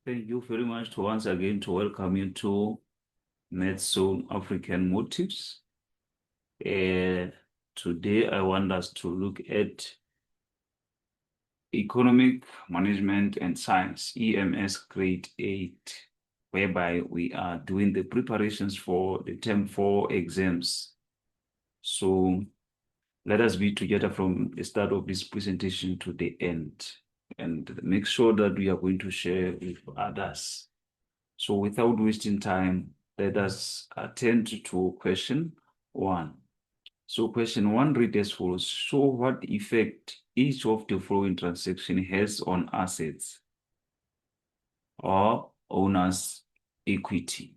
Thank you very much to once again to welcome you to MedZone African Motives. Today I want us to look at Economic Management and Science, EMS Grade 8, whereby we are doing the preparations for the Term 4 exams. So let us be together from the start of this presentation to the end and make sure that we are going to share with others. So without wasting time, let us attend to question 1. So question 1 reads as follows. Show what effect each of the following transaction has on assets or owner's equity.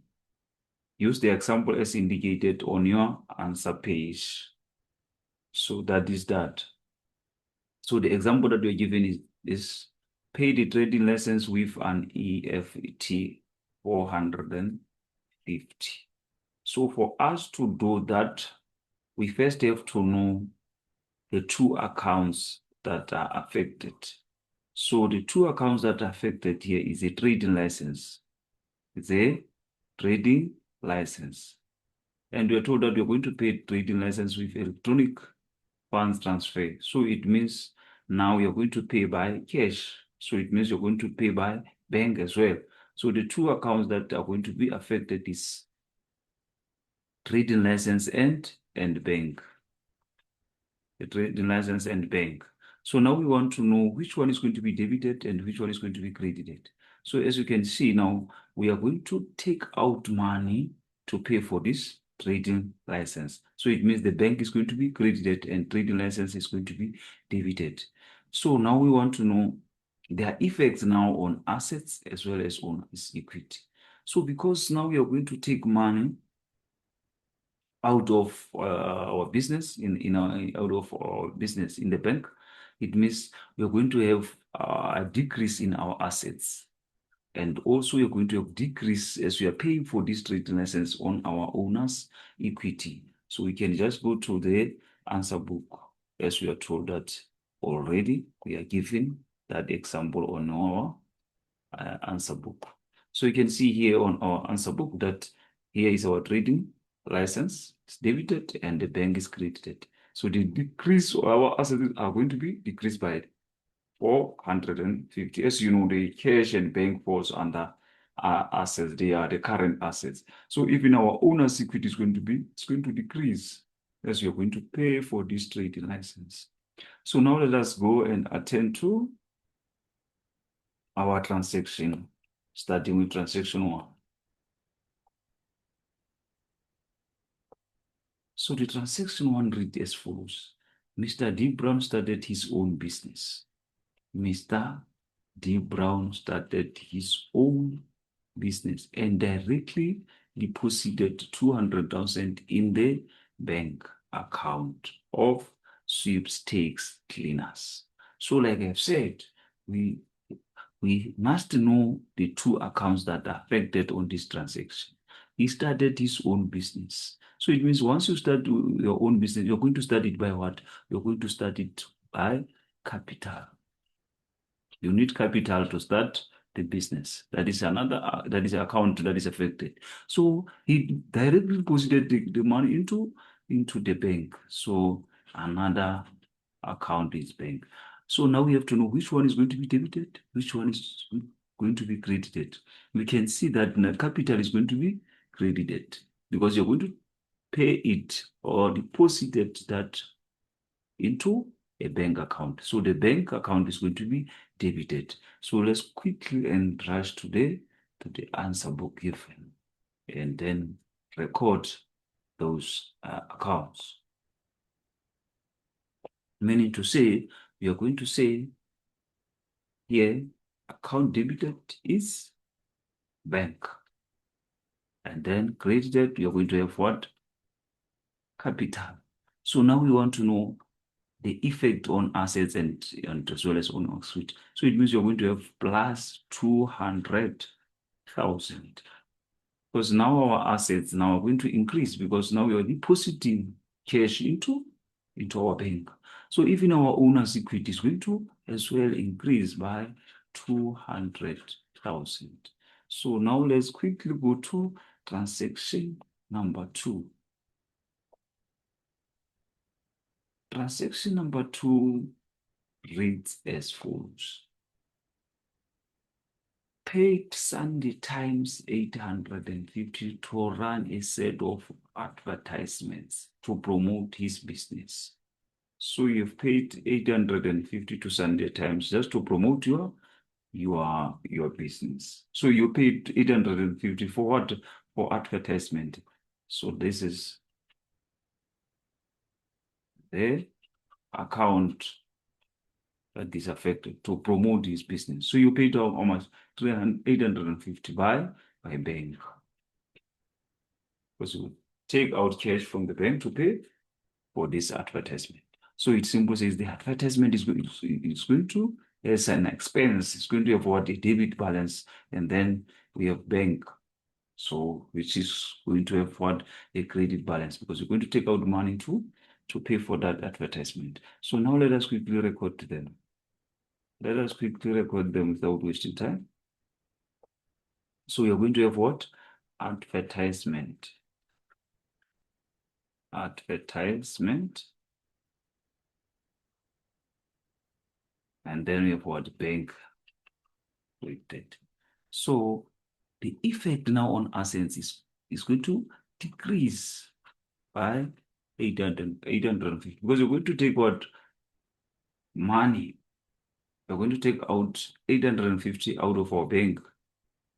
Use the example as indicated on your answer page. So that is that. So the example that we're given is pay the trading license with an EFT 450. So for us to do that, we first have to know the two accounts that are affected. So the two accounts that are affected here is a trading license. It's a trading license. And we are told that we're going to pay trading license with electronic funds transfer. So it means now you're going to pay by cash. So it means you're going to pay by bank as well. So the two accounts that are going to be affected is trading license and bank. The trading license and bank. So now we want to know which one is going to be debited and which one is going to be credited. So as you can see now, we are going to take out money to pay for this trading license. So it means the bank is going to be credited and trading license is going to be debited. So now we want to know their effects now on assets as well as on equity. So because now we are going to take money out of our business out of our business in the bank, it means we're going to have a decrease in our assets, and also you're going to have decrease as we are paying for this trading license on our owners' equity. So we can just go to the answer book as we are told that already we are given that example on our answer book. So you can see here on our answer book that here is our trading license, it's debited and the bank is credited. So the decrease of our assets are going to be decreased by 450. As you know, the cash and bank falls under assets. They are the current assets. So even our owner's equity is going to decrease as you're going to pay for this trading license. So now let us go and attend to our transaction, starting with transaction 1. So the transaction 1 reads as follows. Mr. D. Brown started his own business. Mr. D. Brown started his own business and directly deposited 200,000 in the bank account of sweepstakes cleaners. So like I've said, we must know the two accounts that are affected on this transaction. He started his own business. So it means once you start your own business, you're going to start it by what? You're going to start it by capital. You need capital to start the business. That is another, that is account that is affected. So he directly deposited the money into the bank. So another account is bank. So now we have to know which one is going to be debited, which one is going to be credited. We can see that the capital is going to be credited because you're going to pay it or deposited that into a bank account. So the bank account is going to be debited. So let's quickly and rush to the answer book given and then record those accounts. Meaning to say, we are going to say here, account debited is bank. And then credited, you're going to have what? Capital. So now we want to know the effect on assets and as well as on equity. So it means you're going to have plus 200,000. Because now our assets now are going to increase because now we are depositing cash into our bank. So even our owner's equity is going to as well increase by 200,000. So now let's quickly go to transaction number 2. Transaction number 2 reads as follows. Paid Sunday times 850 to run a set of advertisements to promote his business. So you've paid 850 to Sunday Times just to promote your business. So you paid 850 for what? For advertisement. So this is the account that is affected to promote his business. So you paid how much? 850 by bank. Because you take out cash from the bank to pay for this advertisement. So it simply says the advertisement is going to, as an expense, it's going to have what? A debit balance, and then we have bank. So which is going to have what? A credit balance, because you're going to take out money to pay for that advertisement. So now let us quickly record them. Let us quickly record them without wasting time. So you're going to have what? Advertisement. Advertisement. And then we have what? Bank related. So the effect now on assets is going to decrease by 850, because you're going to take what? Money. We're going to take out 850 out of our bank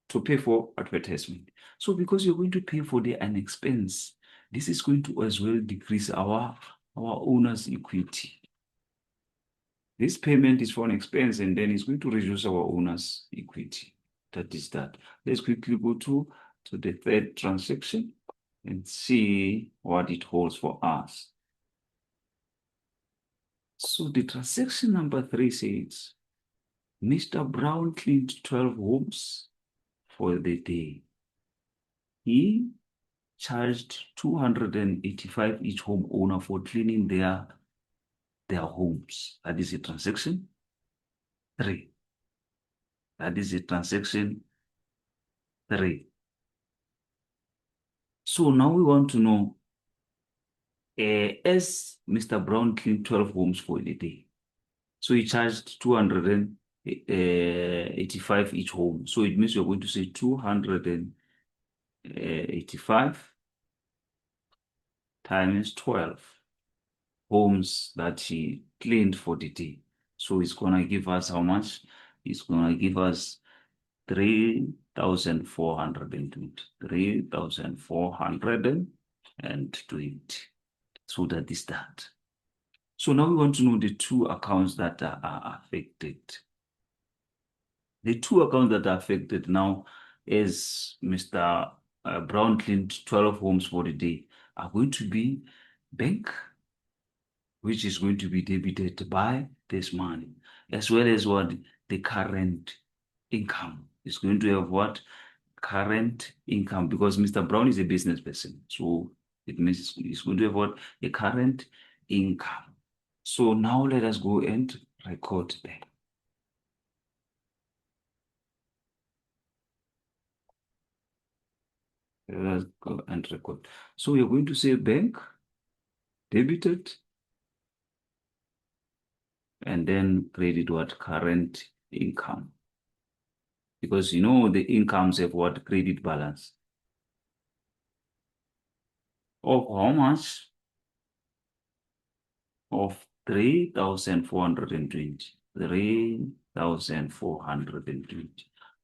to pay for advertisement. So because you're going to pay for an expense, this is going to as well decrease our owner's equity. This payment is for an expense, and then it's going to reduce our owner's equity. That is that. Let's quickly go to the third transaction and see what it holds for us. So the transaction number 3 says, Mr. Brown cleaned 12 homes for the day. He charged 285 each homeowner for cleaning their homes. That is a transaction 3. That is a transaction 3. So now we want to know, as Mr. Brown cleaned 12 homes for the day, so he charged 285 each home. So it means you're going to say 285 times 12 homes that he cleaned for the day. So it's going to give us how much? It's going to give us 3,420. 3,420. So that is that. So now we want to know the 2 accounts that are affected. The 2 accounts that are affected now, is Mr. Brown cleaned 12 homes for the day, are going to be bank, which is going to be debited by this money, as well as what? The current income is going to have what? Current income, because Mr. Brown is a business person. So it means it's going to have what? A current income. So now let us go and record them. Let us go and record. So we're going to say bank, debited, and then credit what? Current income. Because you know the incomes have what? Credit balance. Of how much? Of 3,420. 3,420.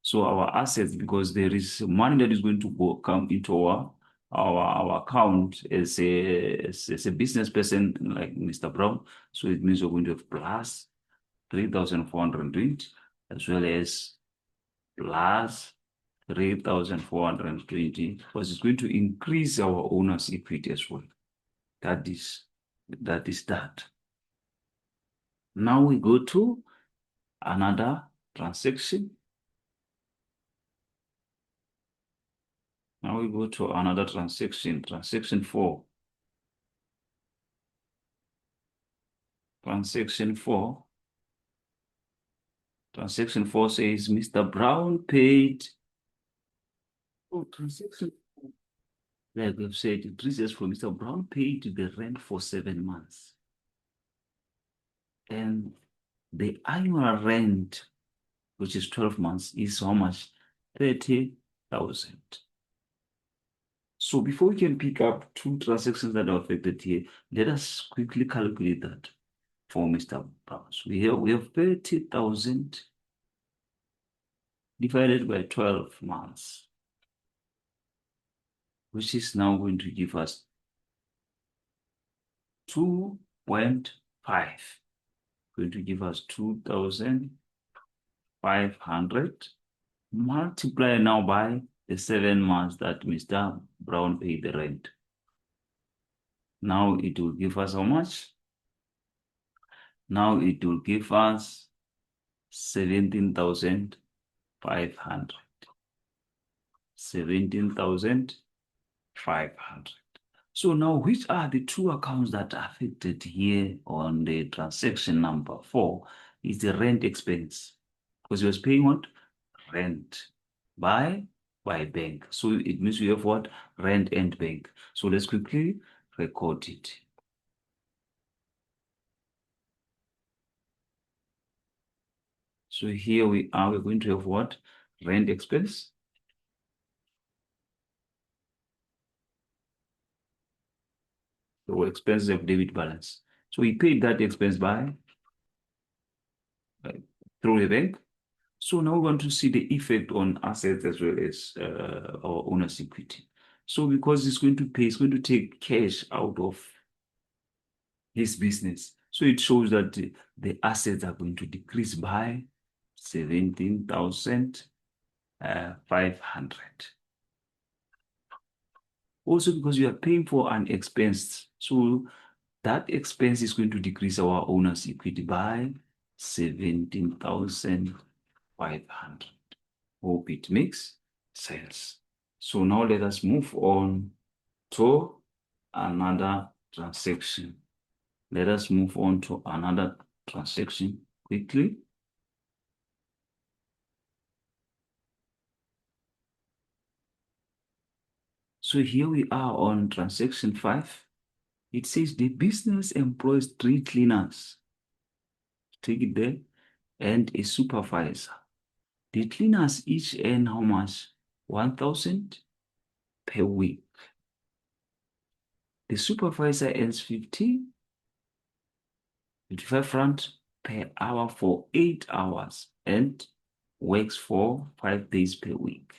So our assets, because there is money that is going to come into our account as a business person like Mr. Brown. So it means we're going to have plus 3,420, as well as plus 3,420, because it's going to increase our owner's equity as well. That is that. Now we go to another transaction. Now we go to another transaction, transaction 4. Transaction 4 Transaction 4 says Mr. Brown paid. Oh, transaction, like we've said, it reads from Mr. Brown paid the rent for 7 months. And the annual rent, which is 12 months, is how much? 30,000. So before we can pick up two transactions that are affected here, let us quickly calculate that for Mr. Brown. So we have 30,000 divided by 12 months, which is now going to give us 2.5. Going to give us 2,500. Multiply now by the 7 months that Mr. Brown paid the rent. Now it will give us how much? Now it will give us 17,500. 17,500. So now, which are the two accounts that are affected here on the transaction number 4? Is the rent expense, because he was paying what? Rent by bank. So it means we have what? Rent and bank. So let's quickly record it. So here we're going to have what? Rent expense. So expenses of debit balance. So we paid that expense by through the bank. So now we want to see the effect on assets as well as our owner's equity. So because it's going to pay, it's going to take cash out of his business. So it shows that the assets are going to decrease by 17,500. Also because we are paying for an expense. So that expense is going to decrease our owner's equity by 17,500. Hope it makes sense. So now let us move on to another transaction. Let us move on to another transaction quickly. So here we are on transaction 5. It says the business employs 3 cleaners. Take it there. And a supervisor. The cleaners each earn how much? 1,000 per week. The supervisor earns 55 rand per hour for 8 hours and works for 5 days per week.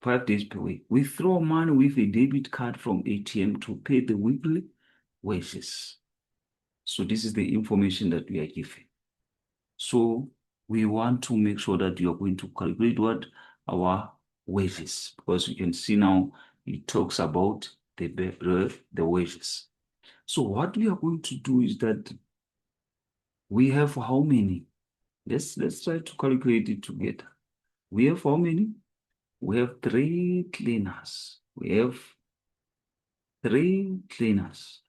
5 days per week. We throw money with a debit card from ATM to pay the weekly wages. So this is the information that we are given. So we want to make sure that you are going to calculate what? Our wages, because you can see now it talks about the wages. So what we are going to do is that we have how many? Let's try to calculate it together. We have how many? We have 3 cleaners. We have 3 cleaners.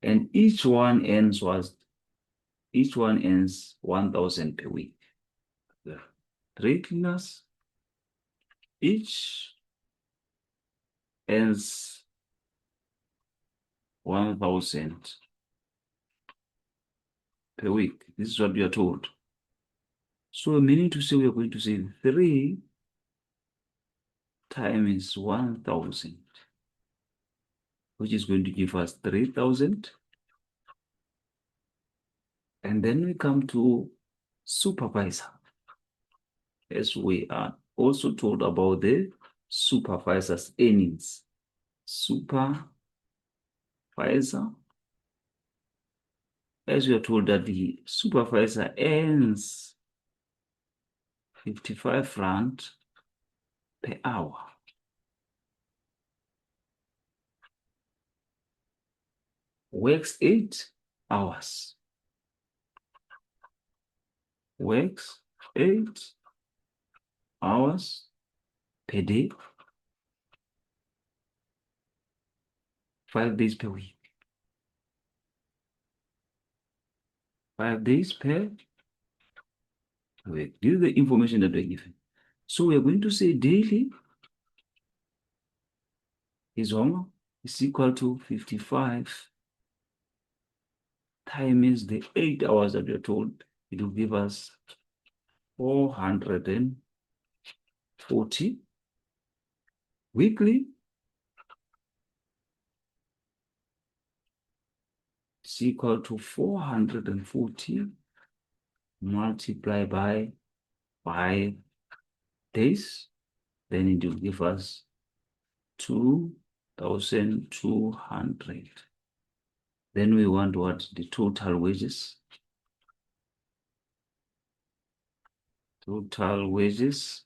And each one earns 1,000 per week. 3 cleaners, each earns 1,000 per week. This is what we are told. So meaning to say we are going to say 3 times 1,000, which is going to give us 3,000. And then we come to supervisor. As we are also told about the supervisor's earnings. Supervisor, as we are told that the supervisor earns 55 rand per hour. Works 8 hours. Works 8 hours per day 5 days per week. 5 days per week. This is the information that we're given. So we're going to say daily is equal to 55 times the 8 hours that we're told. It will give us 440. Weekly is equal to 440 multiplied by 5 days. Then it will give us 2,200. Then we want what? The total wages. Total wages.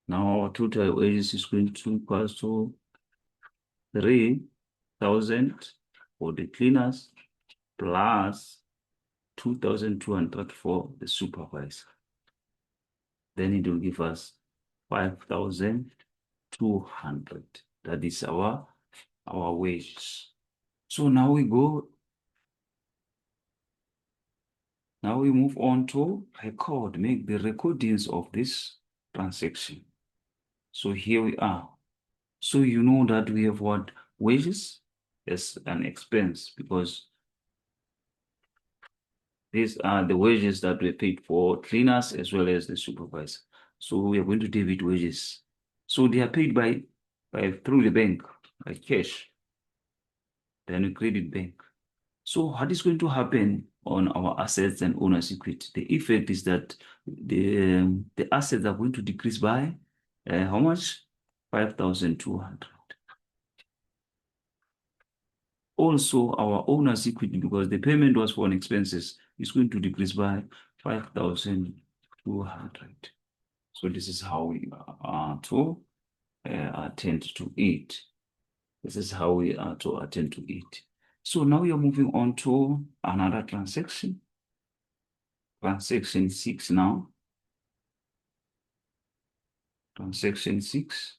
Now our total wages is going to equal to 3,000 for the cleaners plus 2,200 for the supervisor. Then it will give us 5,200. That is our wages. So now we move on to make the recordings of this transaction. So here we are. So you know that we have what? Wages as an expense, because these are the wages that were paid for cleaners as well as the supervisor. So we are going to debit wages. So they are paid by through the bank, by cash. Then we credit bank. So what is going to happen on our assets and owner's equity? The effect is that the assets are going to decrease by how much? 5,200. Also, our owner's equity, because the payment was for expenses, is going to decrease by 5,200. So this is how we are to attend to it. This is how we are to attend to it. So now we are moving on to another transaction. Transaction 6 now. Transaction 6.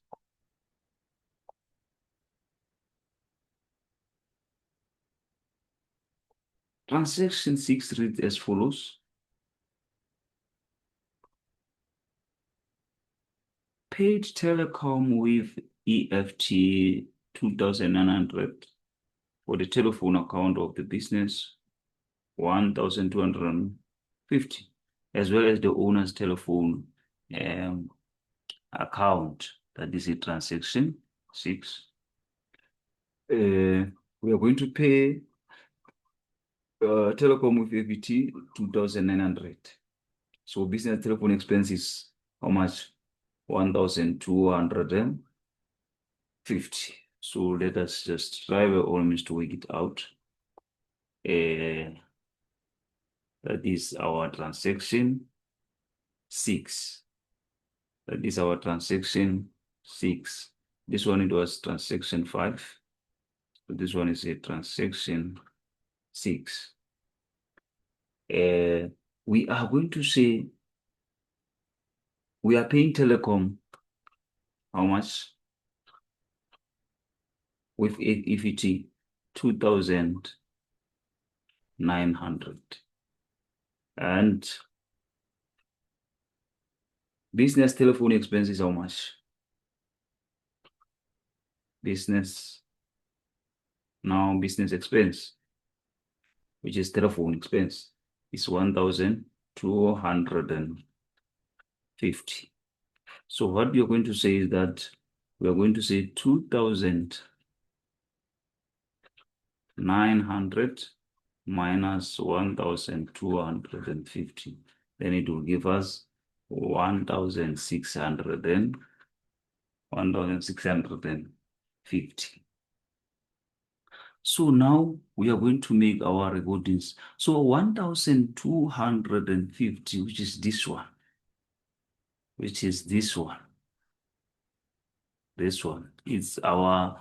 Transaction 6 reads as follows. Paid telecom with EFT 2,900 for the telephone account of the business, 1,250, as well as the owner's telephone account. That is a transaction 6. We are going to pay telecom with EFT 2,900. So business telephone expenses, how much? 1,250. So let us just try by all means to work it out. That is our transaction 6. That is our transaction 6. This one, it was transaction 5. So this one is a transaction 6. We are going to say we are paying telecom how much? With EFT 2,900. And business telephone expenses how much? Business expense, which is telephone expense, is 1,250. So what we are going to say is that we are going to say 2,900 minus 1,250. Then it will give us 1,650. So now we are going to make our recordings. So 1,250, which is this one. This one. It's a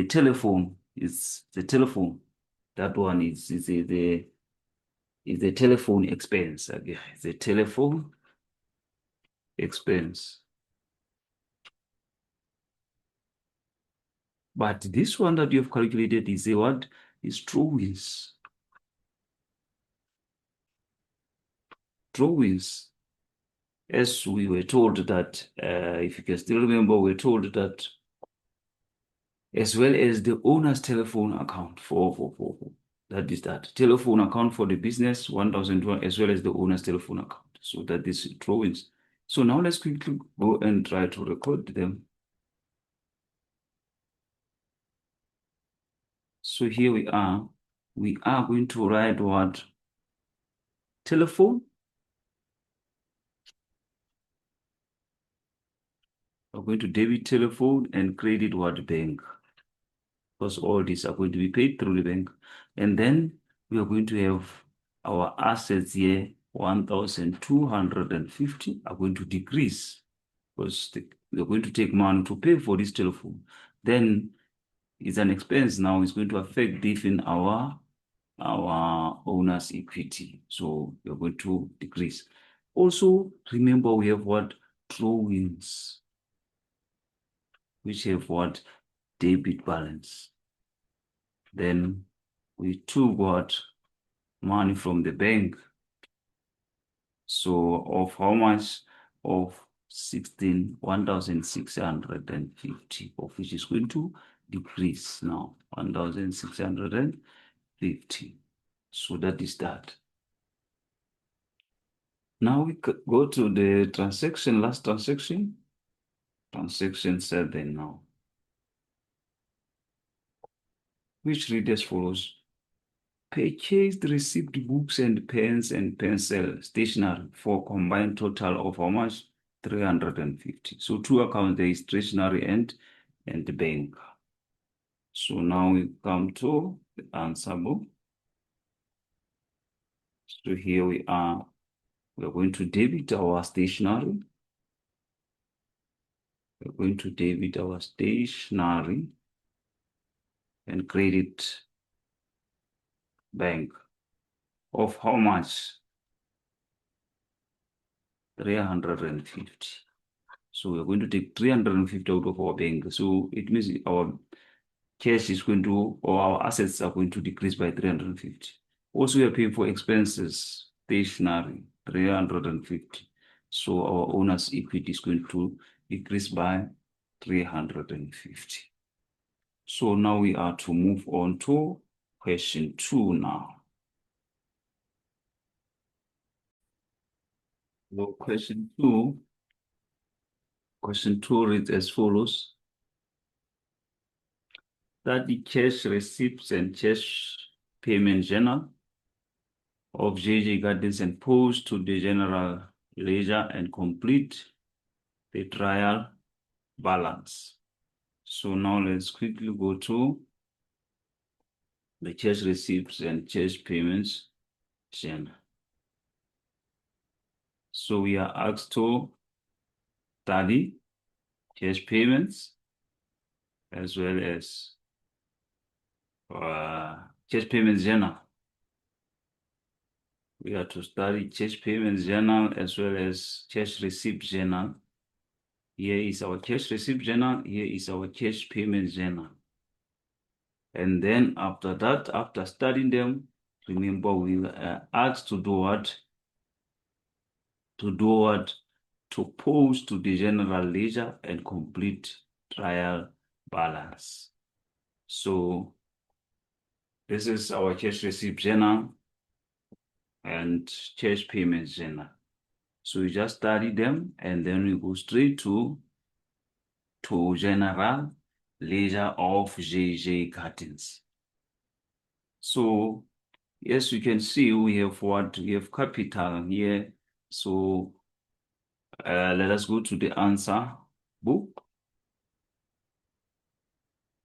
telephone. It's the telephone. That one is the telephone expense. Again, it's a telephone expense. But this one that you have calculated is a what? Is drawings. Drawings. As we were told that, if you can still remember, we were told that as well as the owner's telephone account that is that telephone account for the business 1,002 as well as the owner's telephone account. So that is drawings. So now let's quickly go and try to record them. So here we are. We are going to write what? Telephone. We're going to debit telephone and credit what? Bank. Because all these are going to be paid through the bank. And then we are going to have our assets here, 1,250 are going to decrease because we are going to take money to pay for this telephone. Then it's an expense now. It's going to affect even our owner's equity. So we are going to decrease. Also, remember we have what? Drawings, which have what? Debit balance. Then we took what? Money from the bank. So of how much? Of 1,650, of which is going to decrease now, 1,650. So that is that. Now we go to the transaction, last transaction, transaction 7 now, which reads as follows. Purchased received books and pens and pencil stationery for combined total of how much? 350. So two accounts, there is stationery and the bank. So now we come to the answer book. So here we are. We are going to debit our stationery. We're going to debit our stationery and credit bank of how much? 350. So we're going to take 350 out of our bank. So it means our cash is going to, or our assets are going to decrease by 350. Also, we are paying for expenses, stationery, 350. So our owner's equity is going to decrease by 350. So now we are to move on to question 2 now. So question 2 reads as follows. That the cash receipts and cash payment journal of JJ Gardens and post to the general ledger and complete the trial balance. So now let's quickly go to the cash receipts and cash payments journal. So we are asked to study cash payments as well as cash payments journal. We are to study cash payments journal as well as cash receipt journal. Here is our cash receipt journal. Here is our cash payments journal. And then after that, after studying them, remember we were asked to do what? To post to the general ledger and complete trial balance. So this is our cash receipt journal and cash payments journal. So we just study them and then we go straight to general ledger of JJ Gardens. So yes, you can see we have what? We have capital here. So let us go to the answer book.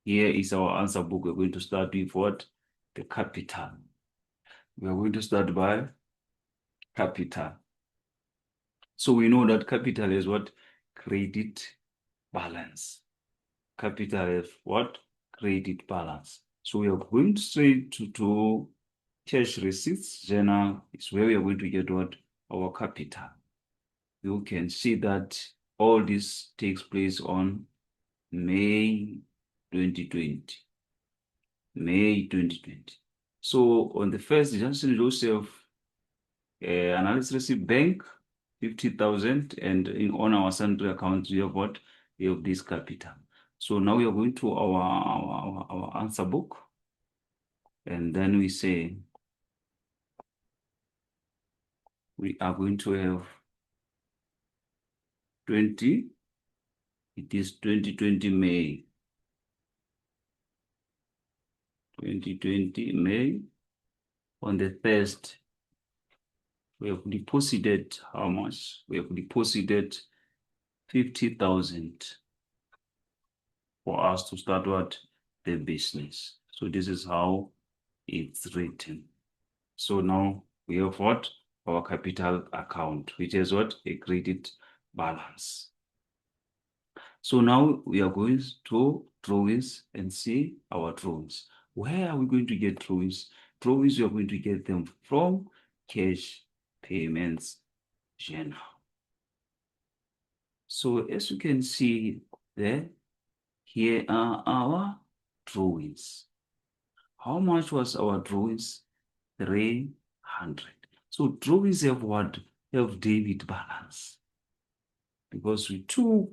Here is our answer book. We're going to start with what? The capital. We are going to start by capital. So we know that capital is what? Credit balance. Capital is what? Credit balance. So we are going straight to cash receipts journal is where we are going to get what? Our capital. You can see that all this takes place on May 2020. May 2020. So on the first, Johnson Joseph analysis receipt bank 50,000, and on our sundry account we have what? We have this capital. So now we are going to our answer book, and then we say we are going to have 20. It is 2020 May. 2020 May. On the first, we have deposited how much? We have deposited 50,000 for us to start what? The business. So this is how it's written. So now we have what? Our capital account, which is what? A credit balance. So now we are going to drawings and see our drawings. Where are we going to get drawings? Drawings, we are going to get them from cash payments journal. So as you can see there, here are our drawings. How much was our drawings? 300. So drawings have what? Have debit balance. Because we took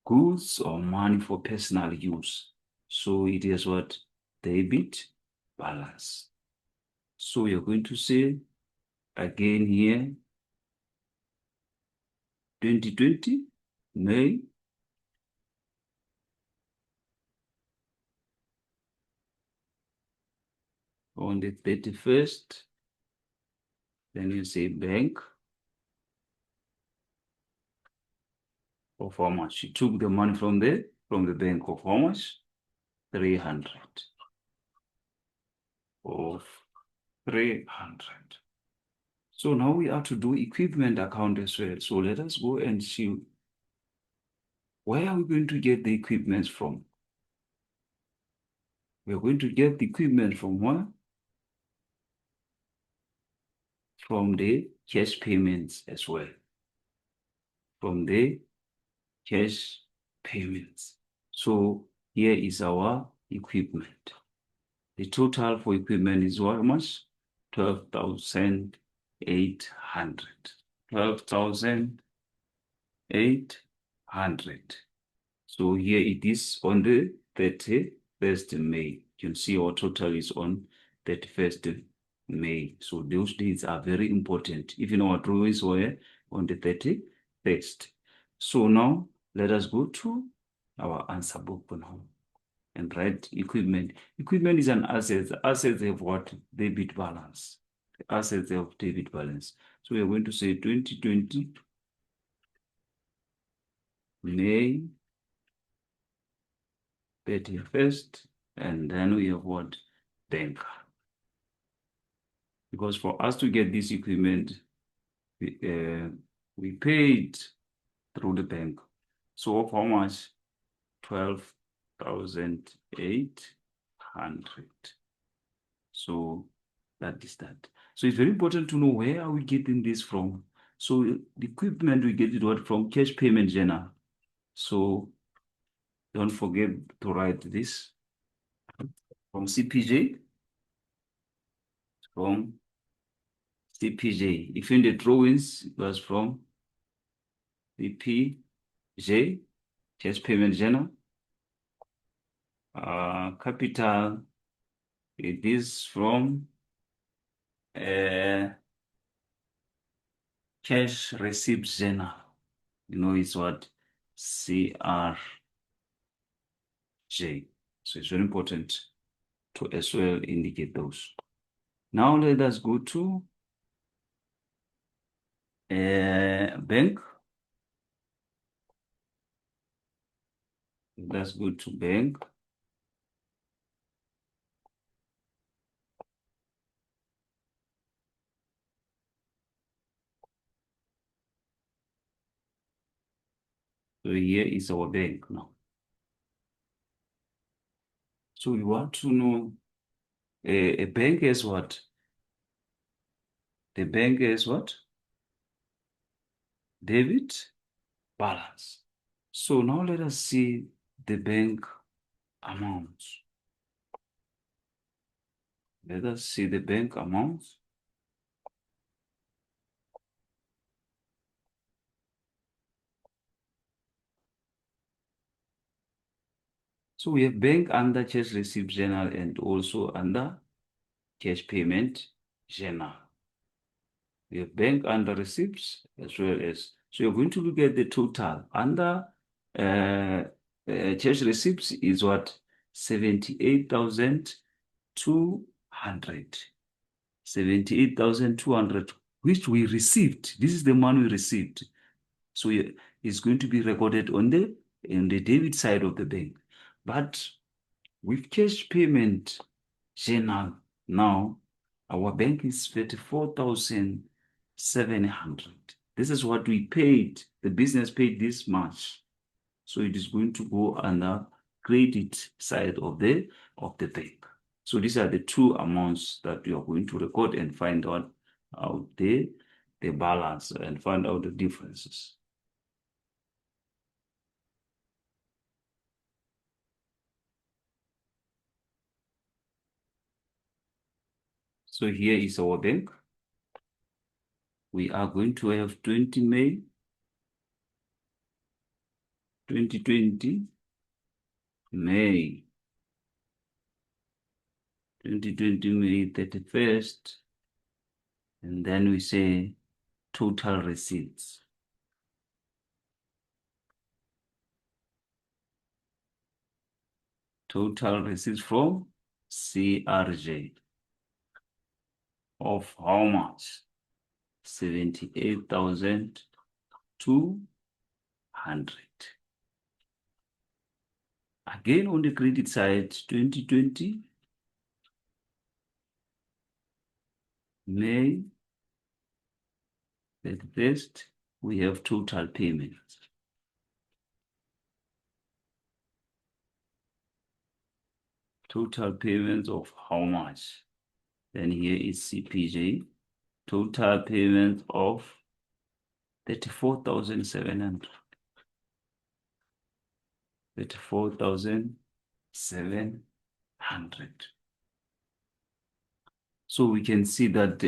goods or money for personal use. So it is what? Debit balance. So you're going to say again here, 2020, May. On the 31st, then you say bank of how much? You took the money from the bank of how much? 300. Of 300. So now we have to do equipment account as well. So let us go and see where are we going to get the equipment from? We are going to get the equipment from where? From the cash payments as well. From the cash payments. So here is our equipment. The total for equipment is how much? 12,800. 12,800. So here it is on the 31st May. You can see our total is on 31st May. So those dates are very important. Even our drawings were on the 31st. So now let us go to our answer book now and write equipment. Equipment is an asset. Assets have what? Debit balance. The assets have debit balance. So we are going to say 2020 May 31st, and then we have what? Bank. Because for us to get this equipment, we paid through the bank. So of how much? 12,800. So that is that. So it's very important to know where are we getting this from. So the equipment we get it what? From cash payment journal. So don't forget to write this from CPJ. From CPJ. If in the drawings, it was from CPJ, cash payment journal. Capital, it is from cash receipts journal. You know, it's what? CRJ. So it's very important to as well indicate those. Now let us go to bank. Let's go to bank. So here is our bank now. So we want to know a bank is what? The bank is what? Debit balance. So now let us see the bank amounts. Let us see the bank amounts. So we have bank under cash receipt journal and also under cash payment journal. We have bank under receipts as well as, so you're going to look at the total. Under cash receipts is what? 78,200. 78,200, which we received. This is the money we received. So it's going to be recorded on the debit side of the bank. But with cash payment journal now, our bank is 34,700. This is what we paid. The business paid this much. So it is going to go under credit side of the bank. So these are the two amounts that we are going to record and find out the balance and find out the differences. So here is our bank. We are going to have 20 May 2020, May 2020, May 31st, and then we say total receipts. Total receipts from CRJ of how much? 78,200. Again, on the credit side, 2020, May 31st, we have total payments. Total payments of how much? Then here is CPJ. Total payments of 34,700. 34,700. So we can see that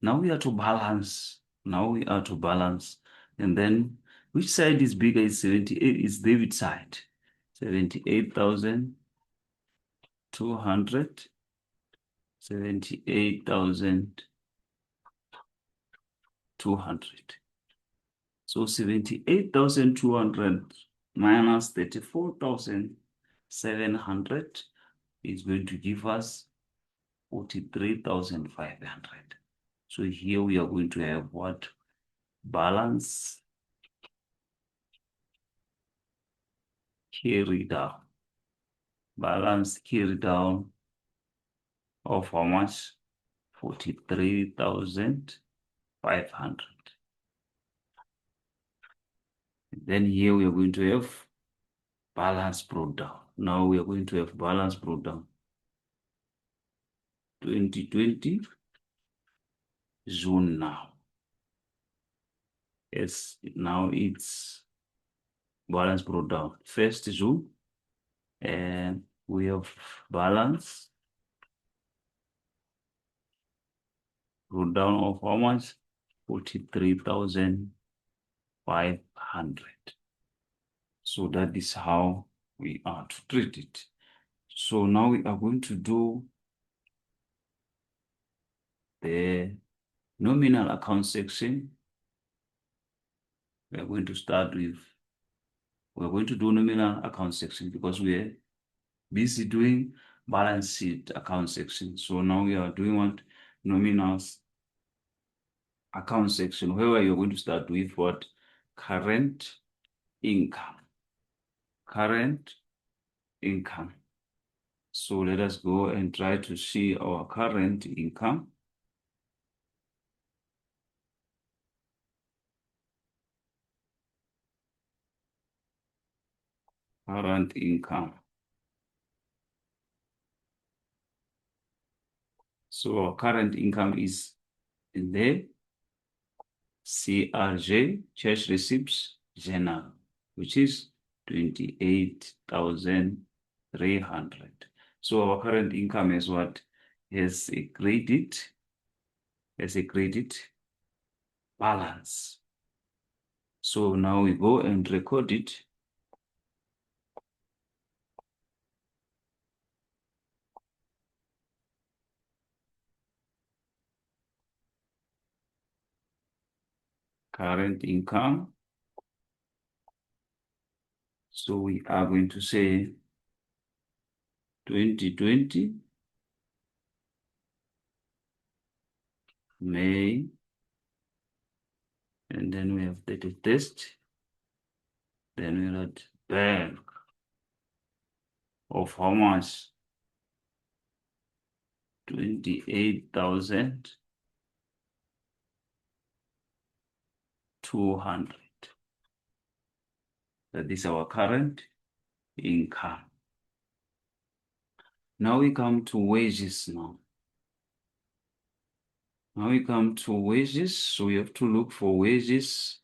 now we are to balance. Now we are to balance. And then which side is bigger? Is 78 is debit side. 78,200. 78,200. So 78,200 minus 34,700 is going to give us 43,500. So here we are going to have what? Balance carry down. Balance carry down of how much? 43,500. Then here we are going to have balance brought down. Now we are going to have balance brought down. 2020 June now. Yes, now it's balance brought down. 1st June, and we have balance brought down of how much? 43,500. So that is how we are to treat it. So now we are going to do the nominal account section. We are going to start with, we're going to do nominal account section because we're busy doing balance sheet account section. So now we are doing what? Nominal account section, where you're going to start with what? Current income. Current income. So let us go and try to see our current income. Current income. So our current income is in the CRJ, cash receipts journal, which is 28,000 300. So our current income is what? Has a credit balance. So now we go and record it. Current income. So we are going to say 2020 May, and then we have the test. Then we write bank of how much? 28,200. That is our current income. Now we come to wages now. Now we come to wages. So we have to look for wages,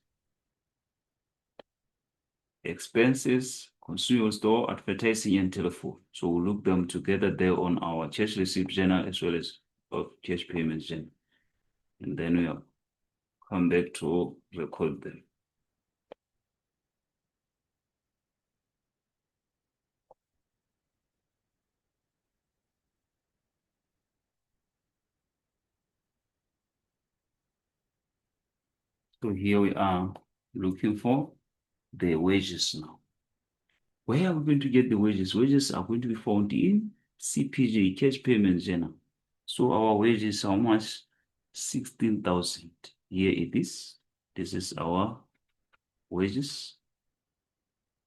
expenses, consumable store, advertising, and telephone. So we'll look them together there on our cash receipt journal as well as cash payments journal. And then we'll come back to record them. So here we are looking for the wages now. Where are we going to get the wages? Wages are going to be found in CPJ, cash payments journal. So our wages, how much? 16,000. Here it is. This is our wages,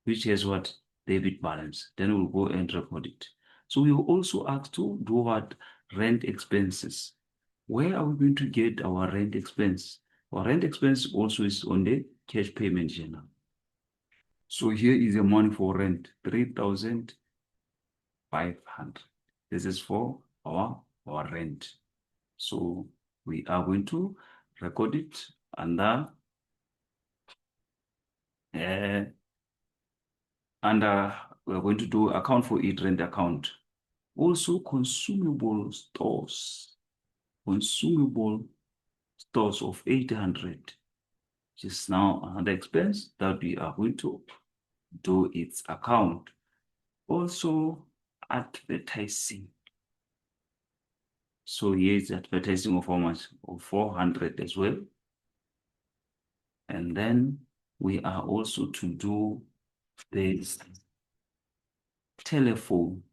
which has what? Debit balance. Then we'll go and record it. So we will also ask to do what? Rent expenses. Where are we going to get our rent expense? Our rent expense also is on the cash payment journal. So here is the money for rent, 3,500. This is for our rent. So we are going to record it under we're going to do account for it, rent account. Also consumable stores of 800. Just now another expense that we are going to do its account. Also advertising. So here is advertising of how much? Of 400 as well. And then we are also to do this telephone.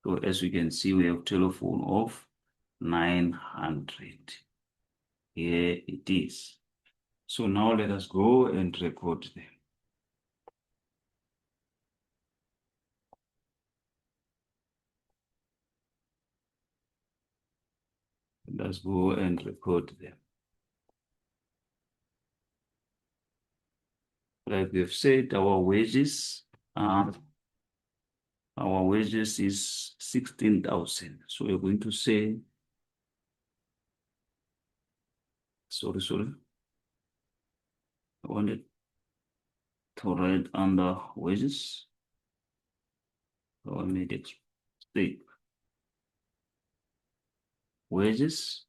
So as we can see, we have telephone of 900. Here it is. So now let us go and record them. Let's go and record them. Like we've said, our wages is 16,000. So we're going to say, sorry. I wanted to write under wages. So I made it state wages.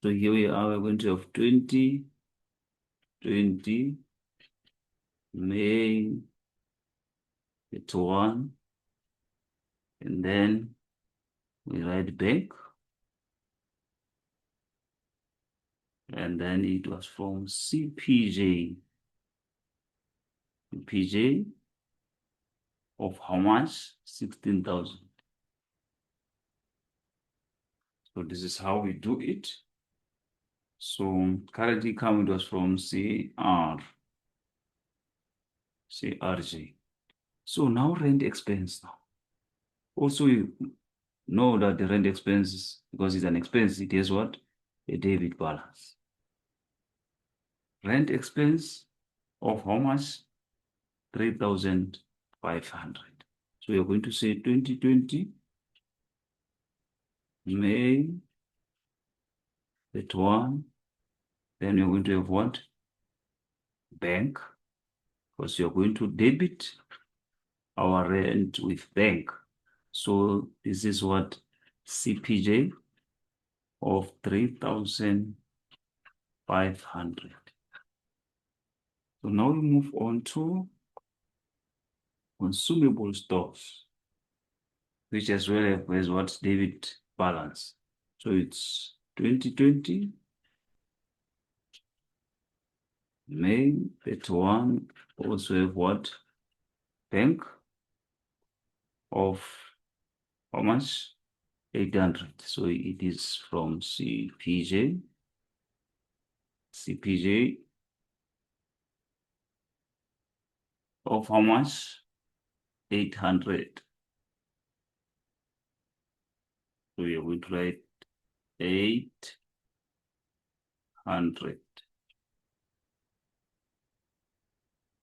So here we are, we're going to have 20 May 1, and then we write bank, and then it was from CPJ of how much? 16,000. So this is how we do it. So current income, it was from CRJ. So now rent expense now. Also, you know that the rent expense, because it's an expense, it has what? A debit balance. Rent expense of how much? 3,500. So you're going to say 2020 May 1, Then you're going to have what? Bank, because you're going to debit our rent with bank. So this is what? CPJ of 3,500. So now we move on to consumable stocks, which as well has what? Debit balance. So it's 2020, May 31, also have what? Bank of how much? 800. So it is from CPJ of how much? 800. So we are going to write 800.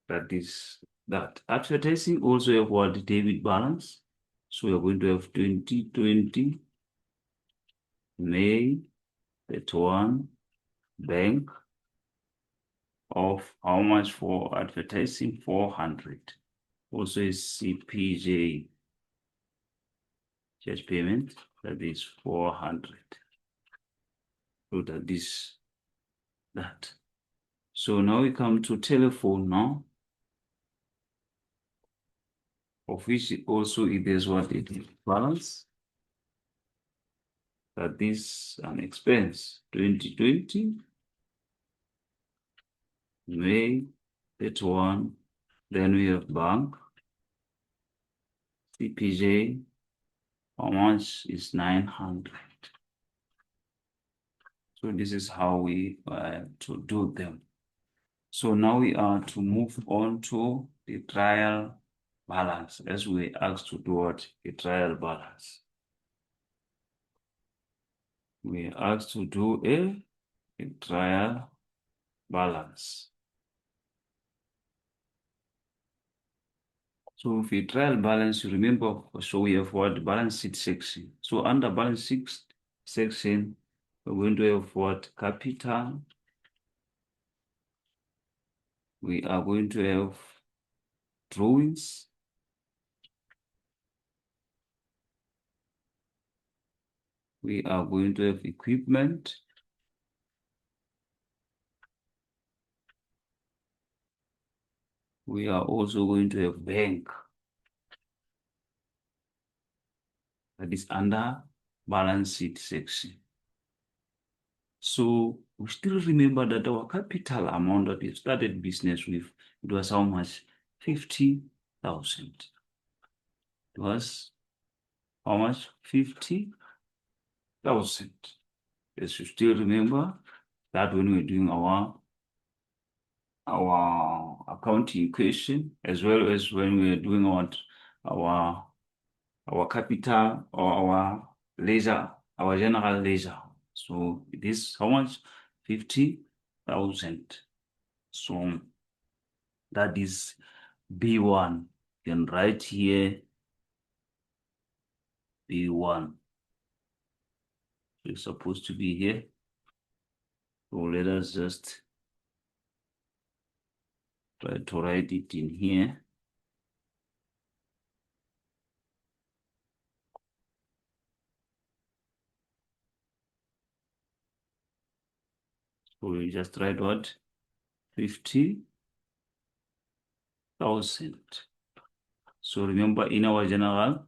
That is that. Advertising also have what? Debit balance. So we are going to have 2020 May 31 bank of how much for advertising? 400. Also is CPJ charge payment, that is 400. So that is that. So now we come to telephone now, of which also it is what? It is balance. That is an expense. 2020 May 31. Then we have bank. CPJ, how much is 900? So this is how we to do them. So now we are to move on to the trial balance, as we asked to do what? A trial balance. We asked to do a trial balance. So if we trial balance, you remember, so we have what? Balance sheet section. So under balance sheet section, we're going to have what? Capital. We are going to have drawings. We are going to have equipment. We are also going to have bank. That is under balance sheet section. So we still remember that our capital amount that we started business with, it was how much? 50,000. It was how much? 50,000. Yes, you still remember that when we're doing our accounting equation, as well as when we're doing our capital or our leisure, our general leisure. So it is how much? 50,000. So that is B1. You can write here B1. It's supposed to be here. So let us just try to write it in here. So we just write what? 50,000. So remember, in our general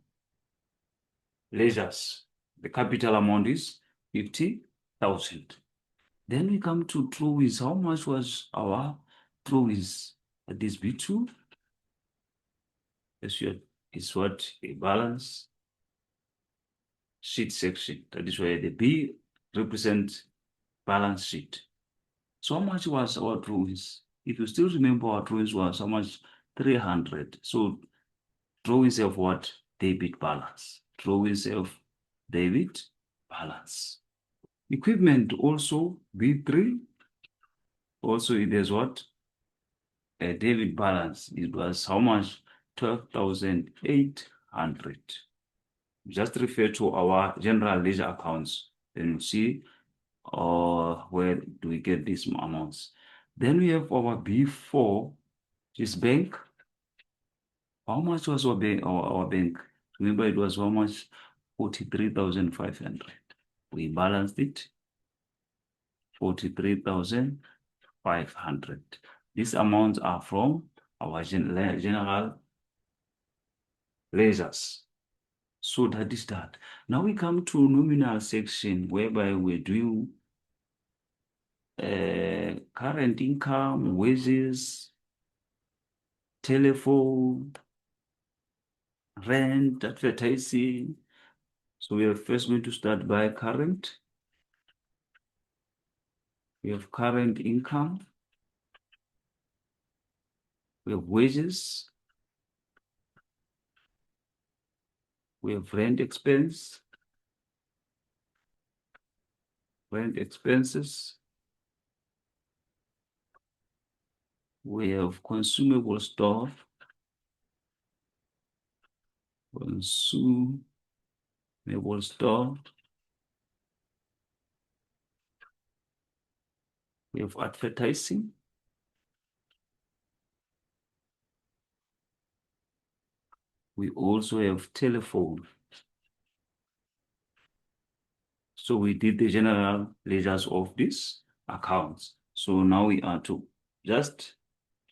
ledgers, the capital amount is 50,000. Then we come to drawings. How much was our drawings? That is B2. Is what? A balance sheet section. That is where the B represents balance sheet. So how much was our drawings? If you still remember, our drawings was how much? 300. So drawings of what? Debit balance. Drawings of debit balance. Equipment also B3. Also it is what? A debit balance. It was how much? 12,800. Just refer to our general ledger accounts. Then you see or where do we get these amounts? Then we have our B4, which is bank. How much was our bank? Our bank? Remember, it was how much? 43,500. We balanced it. 43,500. These amounts are from our general ledgers. So that is that. Now we come to nominal section, whereby we're doing current income, wages, telephone, rent, advertising. So we are first going to start by current. We have current income. We have wages. We have rent expense. Rent expenses. We have consumable store. Consumable store. We have advertising. We also have telephone. So we did the general ledgers of these accounts. So now we are to just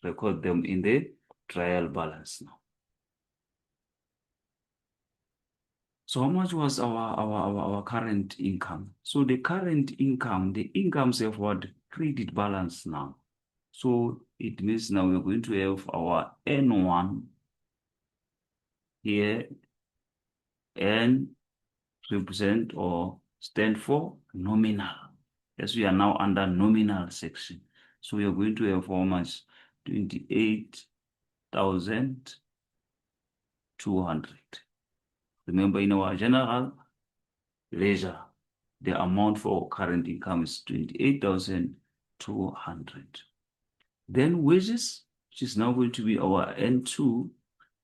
record them in the trial balance now. So how much was our current income? So the current income, the incomes have what? Credit balance now. So it means now we're going to have our N1 here, N represent or stand for nominal. As we are now under nominal section. So we are going to have how much? 28,200. Remember, in our general ledger, the amount for current income is 28,200. Then wages, which is now going to be our N2,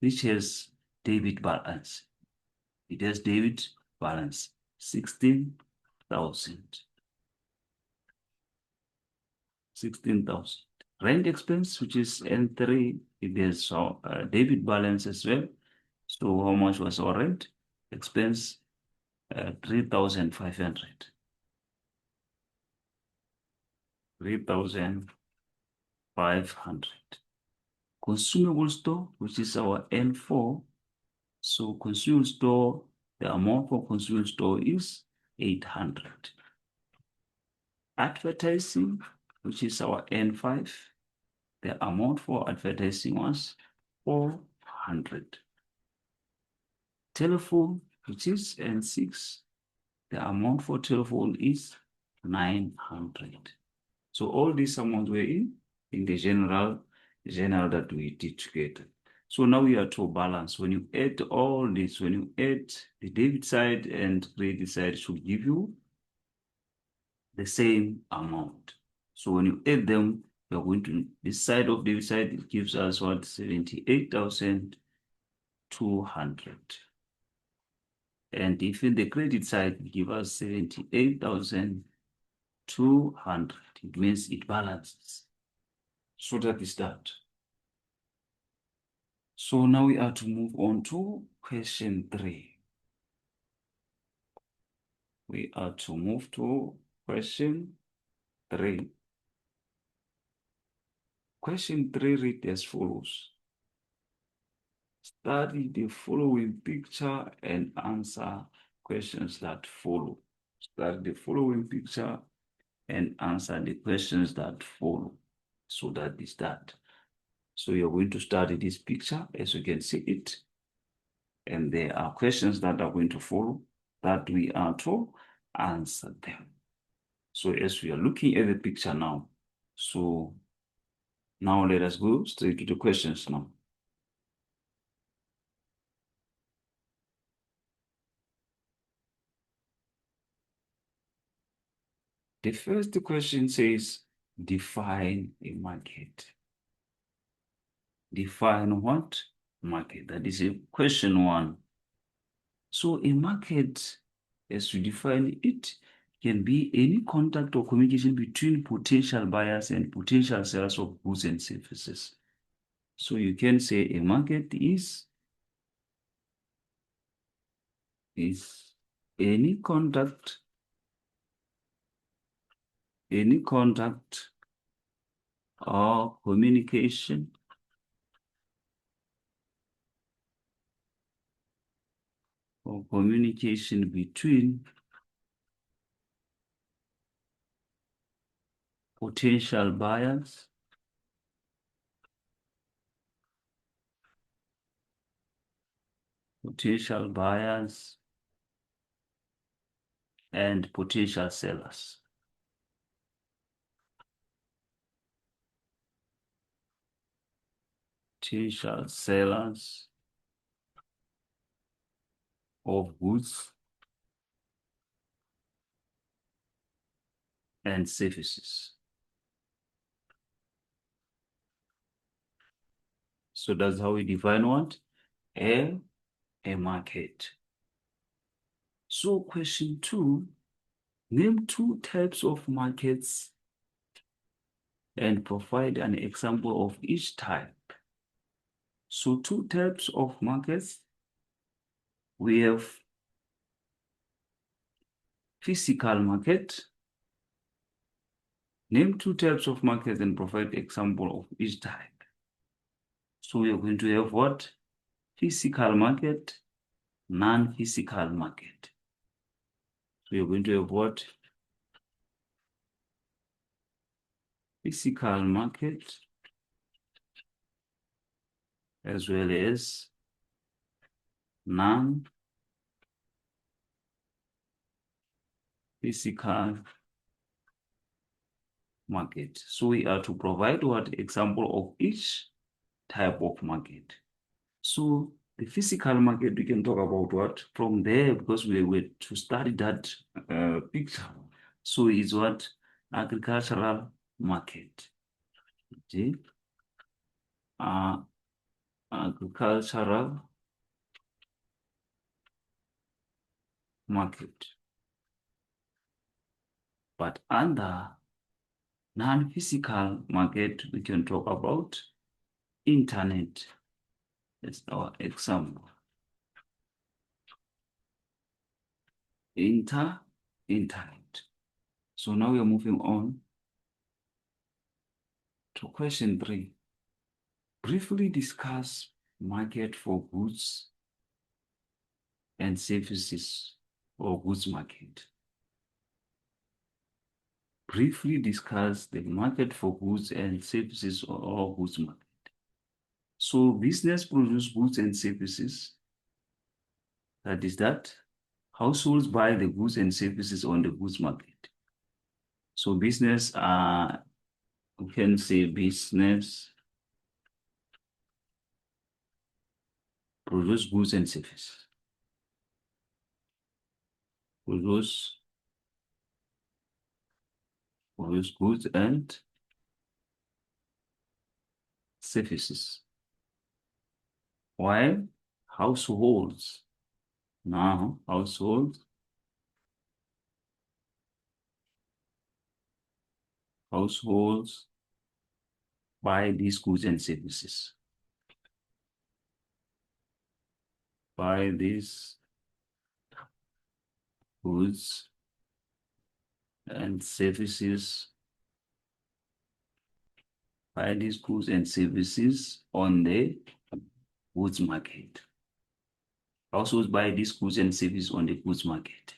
which has debit balance. It has debit balance, 16,000. 16,000. Rent expense, which is N3, it has debit balance as well. So how much was our rent expense? 3,500. 3,500. Consumable store, which is our N4. So consumable store, the amount for consumable store is 800. Advertising, which is our N5, the amount for advertising was 400. Telephone, which is N6, the amount for telephone is 900. So all these amounts were in the general that we did together. So now we are to balance. When you add all this, when you add the debit side and credit side, should give you the same amount. So when you add them, we are going to this side of debit side, it gives us what? 78,200. And if in the credit side, it gives us 78,200. It means it balances. So that is that. So now we are to move on to question 3. We are to move to question 3. Question 3 reads as follows. Study the following picture and answer questions that follow. Study the following picture and answer the questions that follow. So that is that. So you're going to study this picture as you can see it. And there are questions that are going to follow that we are to answer them. So as we are looking at the picture now, so now let us go straight to the questions now. The first question says, define a market. Define what? Market. That is a question 1. So a market, as we define it, can be any contact or communication between potential buyers and potential sellers of goods and services. So you can say a market is any contact or communication between potential buyers and potential sellers. Potential sellers of goods and services. So that's how we define what? A market. So question 2, name 2 types of markets and provide an example of each type. So 2 types of markets. We have physical market. Name 2 types of markets and provide example of each type. So we are going to have what? Physical market, non-physical market. So we are going to have what? Physical market as well as non-physical market. So we are to provide what example of each type of market. So the physical market, we can talk about what from there, because we were to study that picture. So it's what? Agricultural market. Okay. Agricultural market. But under non-physical market, we can talk about internet. That's our example. Internet. So now we are moving on to question 3. Briefly discuss market for goods and services or goods market. Briefly discuss the market for goods and services or goods market. So business produce goods and services. That is that. Households buy the goods and services on the goods market. So business, we can say business produce goods and services. Produce goods and services. While households, now households buy these goods and services. Buy these goods and services. Buy these goods and services on the goods market. Households buy these goods and services on the goods market.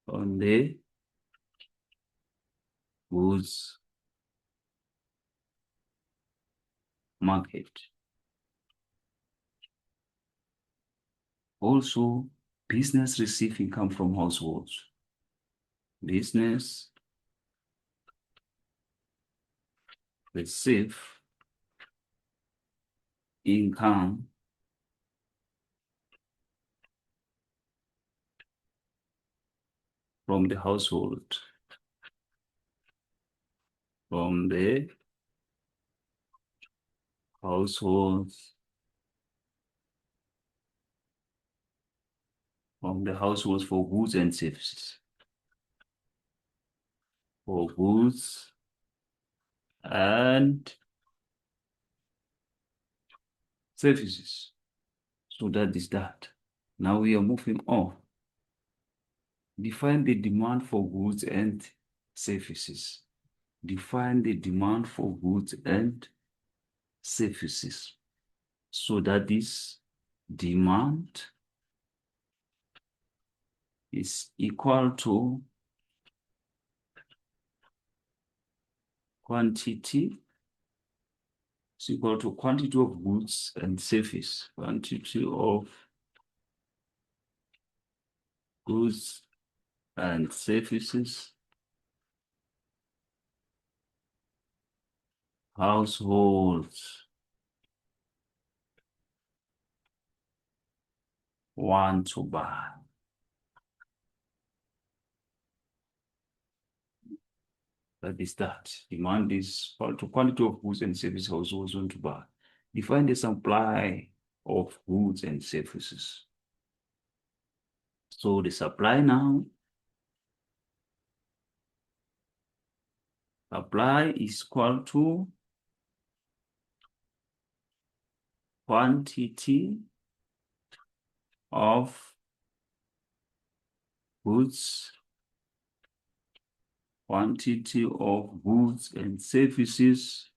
On the goods market. Also, business receive income from households. Business receive income from the household. From the households from the households for goods and services. For goods and services. So that is that. Now we are moving on. Define the demand for goods and services. Define the demand for goods and services. So that is demand is equal to quantity is equal to quantity of goods and service. Quantity of goods and services, households want to buy. That is that. Demand is equal to quantity of goods and services households want to buy. Define the supply of goods and services. So the supply now, supply is equal to quantity of goods, quantity of goods and services,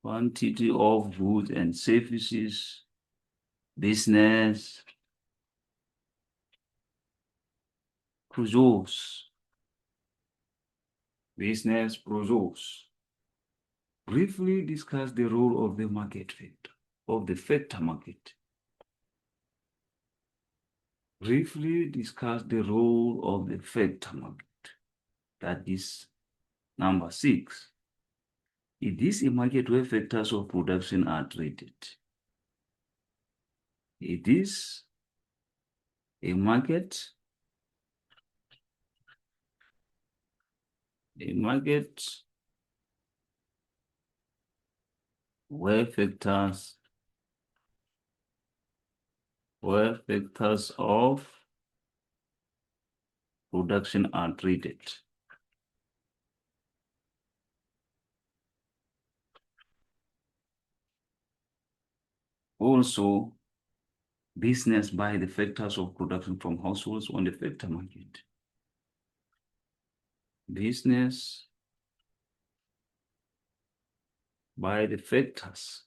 quantity of goods and services, business produce. Business produce. Briefly discuss the role of the market factor, of the factor market. Briefly discuss the role of the factor market. That is number 6. It is a market where factors of production are traded. It is a market where factors of production are traded. Also, business buy the factors of production from households on the factor market. Business buy the factors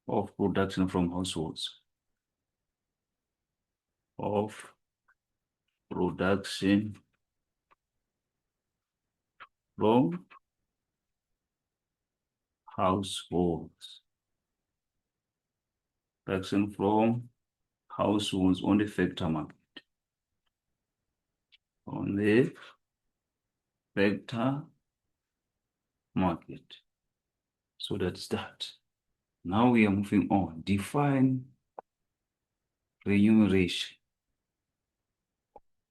of production from households. Of production from households. Production from households on the factor market. On the factor market. So that's that. Now we are moving on. Define remuneration.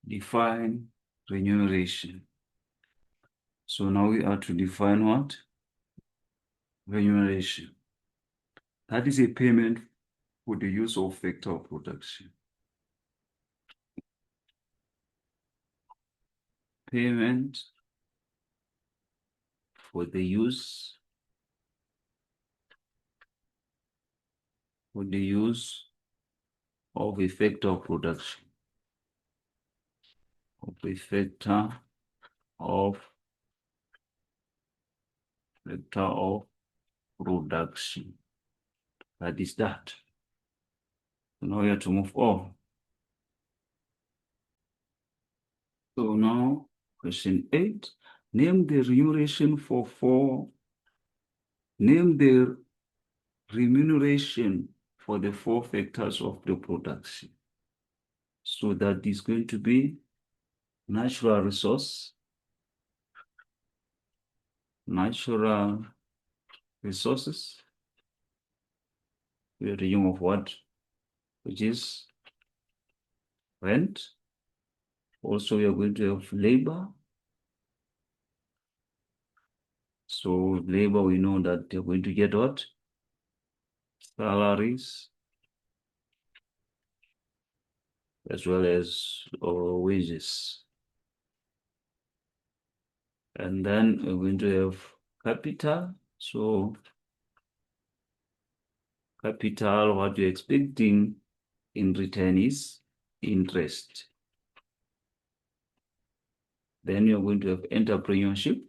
Define remuneration. So now we are to define what? Remuneration. That is a payment for the use of factor of production. Payment for the use of a factor of production. Of a factor of production. That is that. So now we have to move on. So now, question 8. Name the remuneration for the 4 factors of the production. So that is going to be natural resources, we are the use of what? Which is rent. Also, we are going to have labor, So labor, we know that they're going to get what? Salaries as well as wages. And then we're going to have capital. So capital, what you're expecting in return is interest. Then you're going to have entrepreneurship.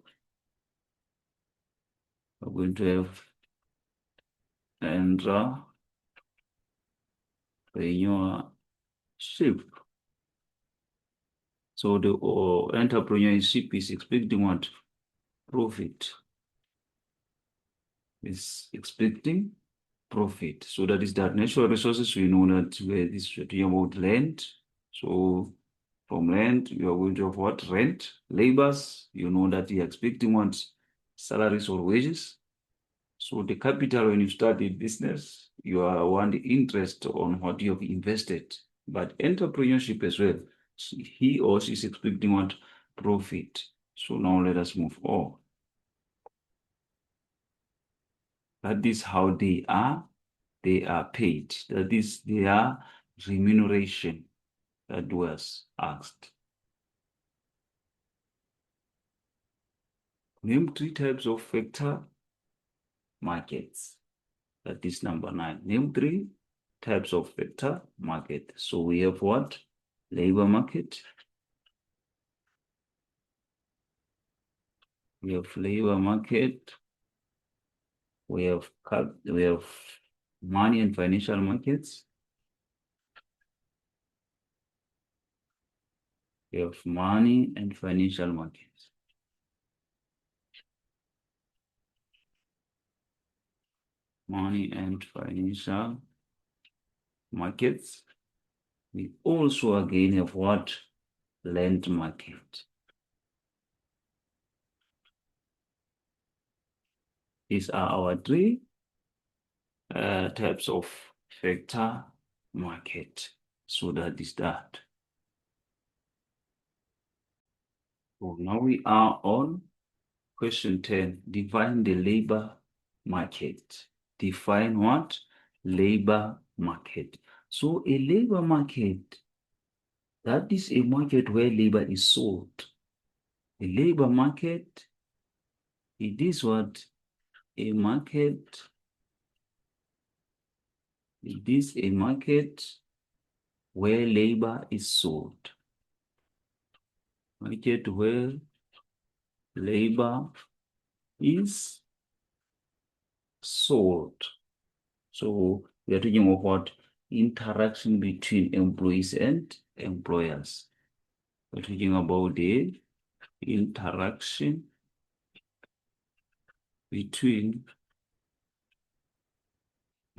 We're going to have entrepreneurship. So the entrepreneurship is expecting what? Profit. Is expecting profit. So that is that natural resources, we know that where this we're talking about land. So from land, you are going to have what? Rent. Labors, you know that you're expecting what? Salaries or wages. So the capital, when you start a business, you are want the interest on what you have invested. But entrepreneurship as well, he or she is expecting what? Profit. So now let us move on. That is how they are paid. That is their remuneration that was asked. Name 3 types of factor markets. That is number 9. Name 3 types of factor market. So we have what? Labor market. We have labor market. We have money and financial markets. We have money and financial markets. Money and financial markets. We also again have what? Land market. These are our 3 types of factor market. So that is that. So now we are on question 10. Define the labor market. Define what? Labor market. So a labor market, that is a market where labor is sold. A labor market, it is what? A market. It is a market where labor is sold. Market where labor is sold. So we are talking about what? Interaction between employees and employers. We're talking about the interaction between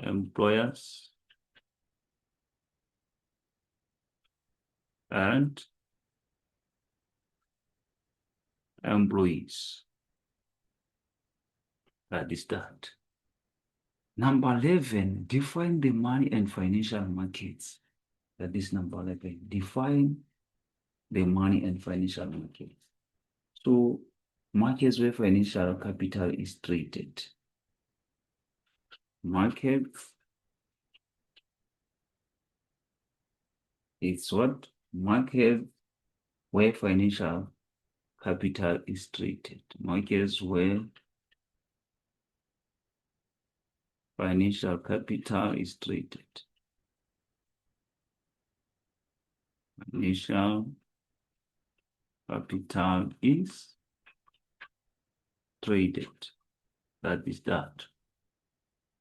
employers and employees. That is that. Number 11, define the money and financial markets. That is number 11. Define the money and financial markets. So markets where financial capital is traded. Markets, it's what? Markets where financial capital is traded. Markets where financial capital is traded. Financial capital is traded. That is that.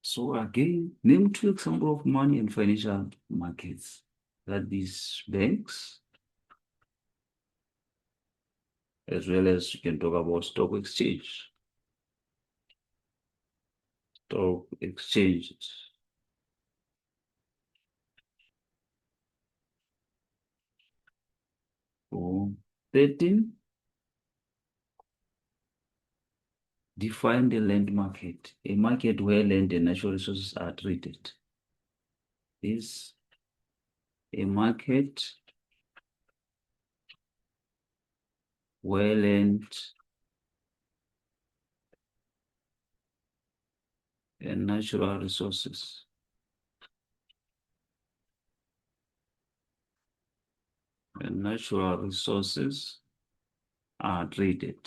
So again, name 2 examples of money and financial markets. That is banks, as well as you can talk about stock exchange. Stock exchanges. So 13, define the land market, a market where land and natural resources are traded. Is a market where land and natural resources. And natural resources are traded.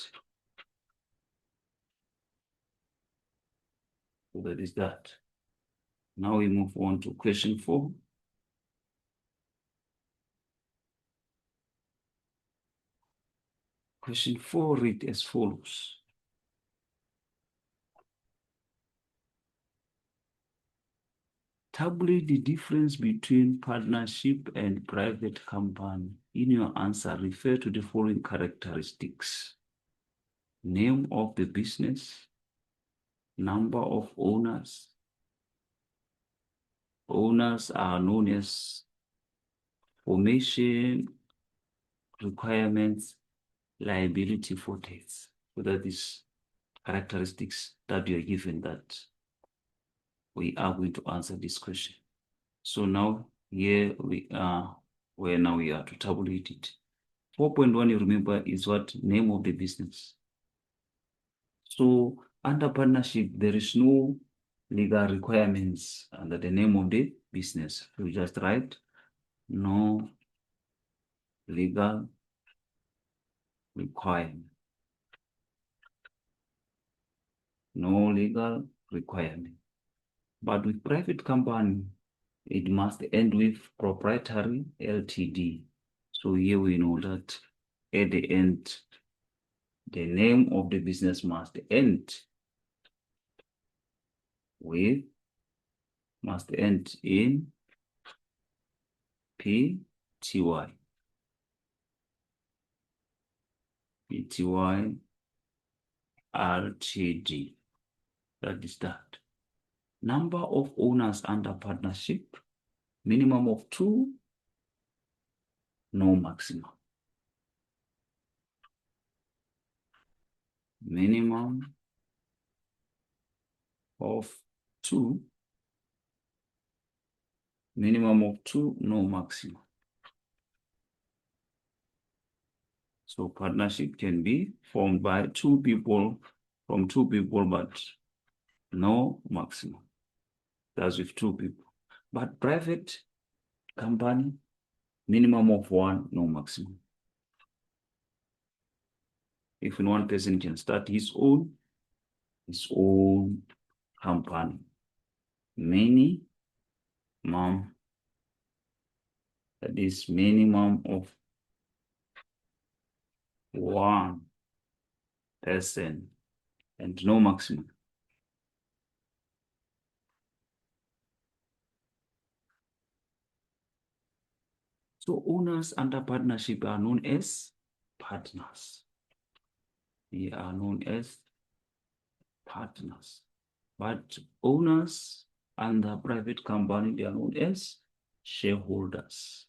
So that is that. Now we move on to question 4. Question 4 read as follows. Tabulate the difference between partnership and private company. In your answer, refer to the following characteristics: name of the business, number of owners. Owners are known as formation, requirements, liability for debts. So that is characteristics that you are given that we are going to answer this question. So now here we are, where now we are to tabulate it. 4.1, you remember, is what? Name of the business. So under partnership, there is no legal requirements under the name of the business. You just write no legal requirement. No legal requirement. But with private company, it must end with proprietary Ltd. So here we know that at the end, the name of the business must end in Pty. Pty Ltd. That is that. Number of owners under partnership, minimum of 2, no maximum. Minimum of 2, no maximum. So partnership can be formed by 2 people, from 2 people, but no maximum. That's with 2 people. But private company, minimum of 1, no maximum. If one person can start his own company, minimum, that is minimum of 1 person and no maximum. So owners under partnership are known as partners. They are known as partners. But owners under private company, they are known as shareholders.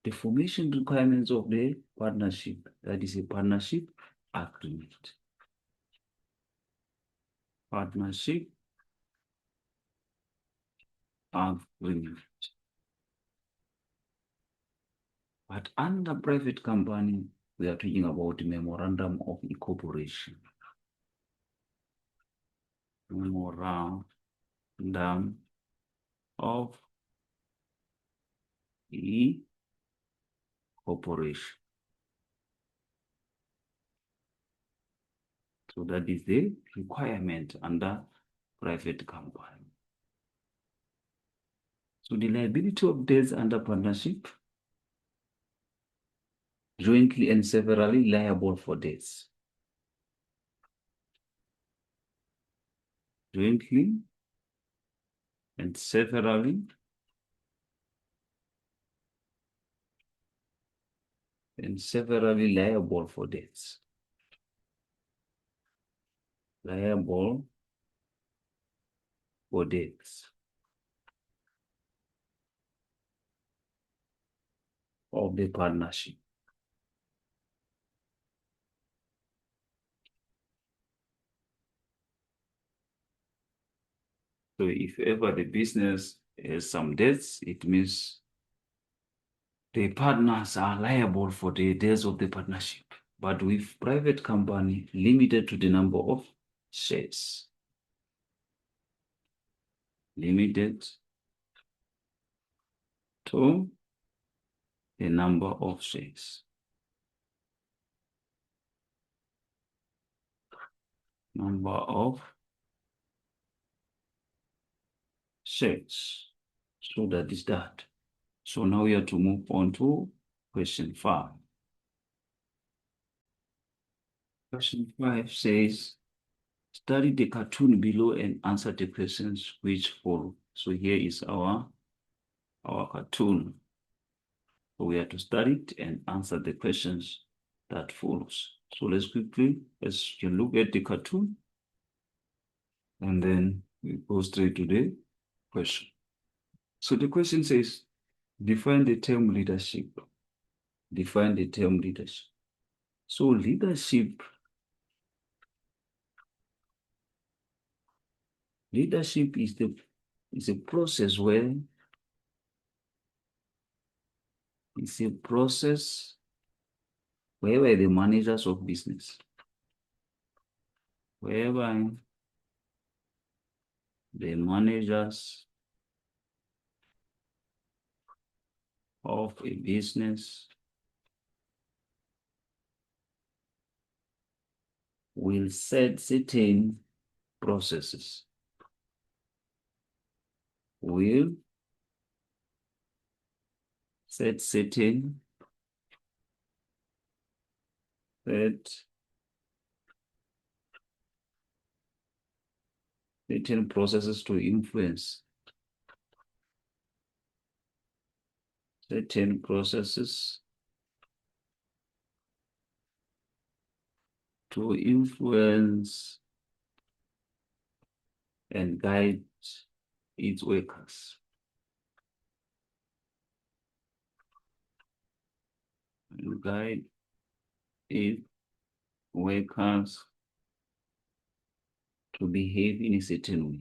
The formation requirements of the partnership, that is a partnership agreement. Partnership agreement. But under private company, we are talking about the memorandum of incorporation. Memorandum of incorporation. So that is the requirement under private company. So the liability of debts under partnership, jointly and severally liable for debts. Jointly and severally liable for debts. Liable for debts of the partnership. So if ever the business has some debts, it means the partners are liable for the debts of the partnership. but with private company limited to the number of shares. Limited to the number of shares. Number of shares. So that is that. So now we have to move on to question 5. Question 5 says, study the cartoon below and answer the questions which follow. So here is our cartoon. So we have to study it and answer the questions that follows. So let's quickly, as you look at the cartoon, and then we go straight to the question. So the question says, define the term leadership. Define the term leadership. So leadership is a process where whereby the managers of business, whereby the managers of a business will set certain processes. Will set certain processes to influence certain processes to influence and guide its workers. And guide its workers to behave in a certain way.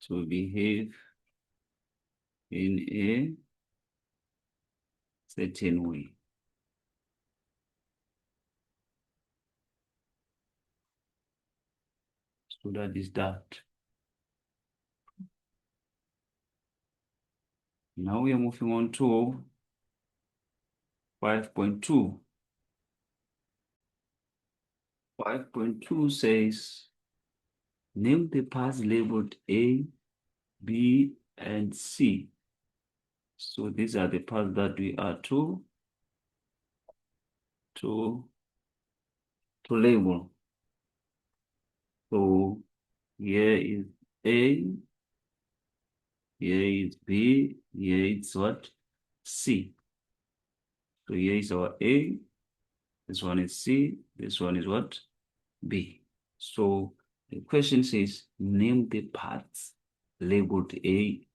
To behave in a certain way. So that is that. Now we are moving on to 5.2. 5.2 says, name the parts labeled A, B, and C. So these are the parts that we are to label. So here is A, here is B, here is what? C. So here is our A, this one is C, this one is what? B. So the question says, name the parts labeled A,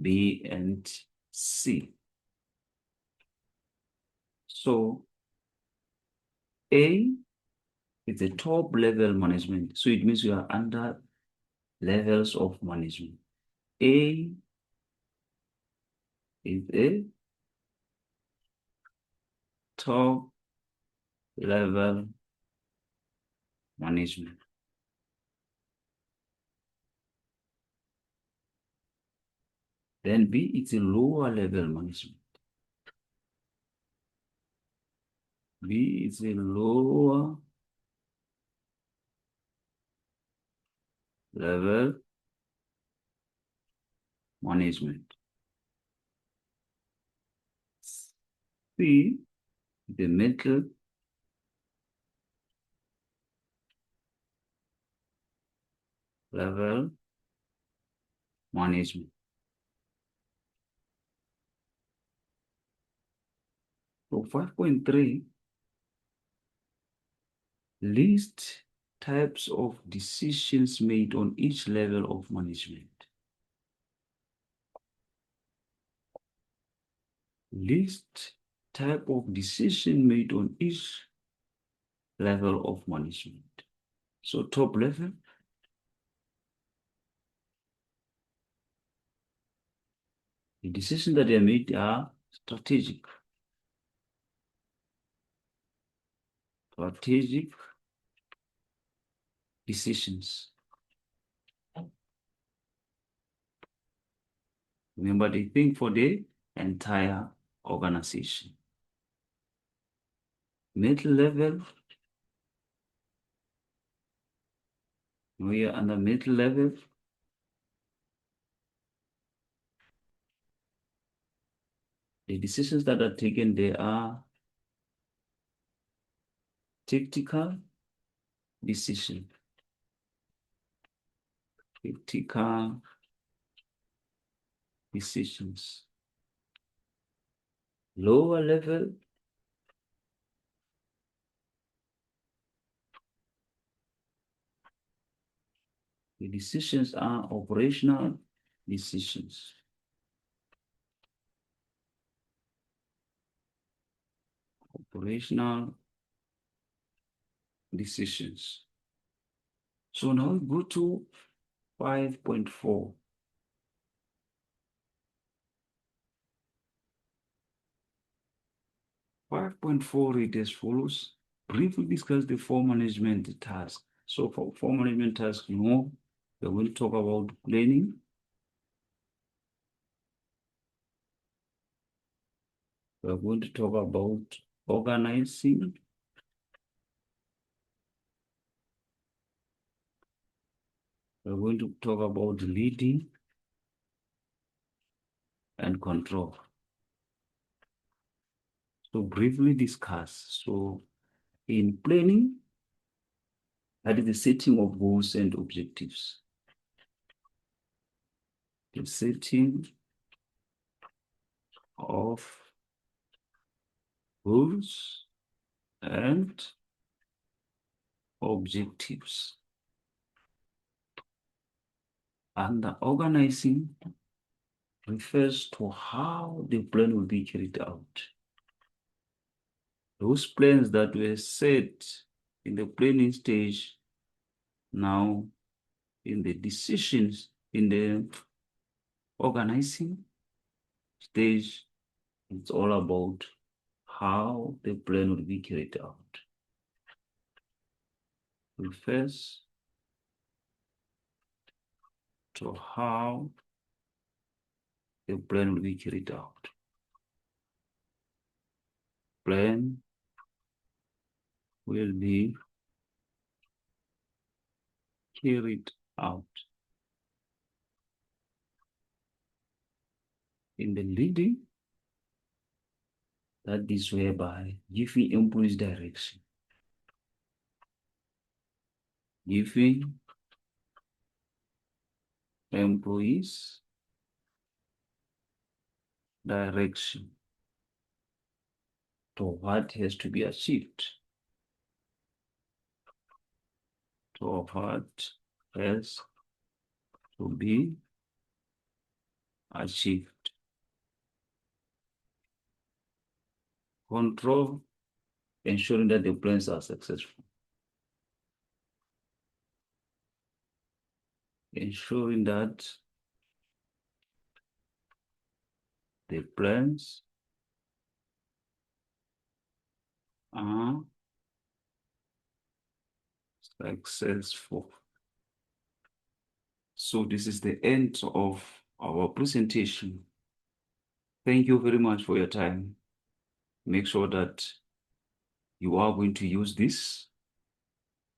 B, and C. So A is the top level management. So it means you are under levels of management. A is a top level management. Then B is a lower level management. B is a lower level management. C is the middle level management. So 5.3, list types of decisions made on each level of management. List type of decision made on each level of management. So top level, The decisions that are made are strategic. Strategic decisions. Remember, they think for the entire organization. Middle level, we are under middle level. The decisions that are taken, they are tactical decision. Tactical decisions. Lower level, the decisions are operational decisions. Operational decisions. So now we go to 5.4. 5.4 read as follows. Briefly discuss the form management task. So for form management task, we're going to talk about planning. We're going to talk about organizing. We're going to talk about leading and control. So briefly discuss. So in planning, that is the setting of goals and objectives. The setting of goals and objectives. And the organizing refers to how the plan will be carried out. Those plans that were set in the planning stage, now in the decisions, in the organizing stage, it's all about how the plan will be carried out. Refers to how the plan will be carried out. Plan will be carried out. In the leading, that is whereby giving employees direction. Giving employees direction to what has to be achieved. To what has to be achieved. Control, ensuring that the plans are successful. Ensuring that the plans are successful. So this is the end of our presentation. Thank you very much for your time. Make sure that you are going to use this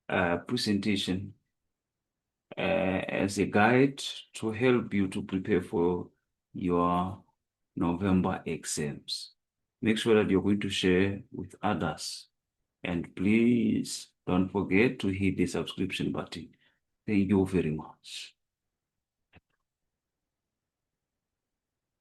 presentation as a guide to help you to prepare for your November exams. Make sure that you're going to share with others. And please don't forget to hit the subscription button. Thank you very much.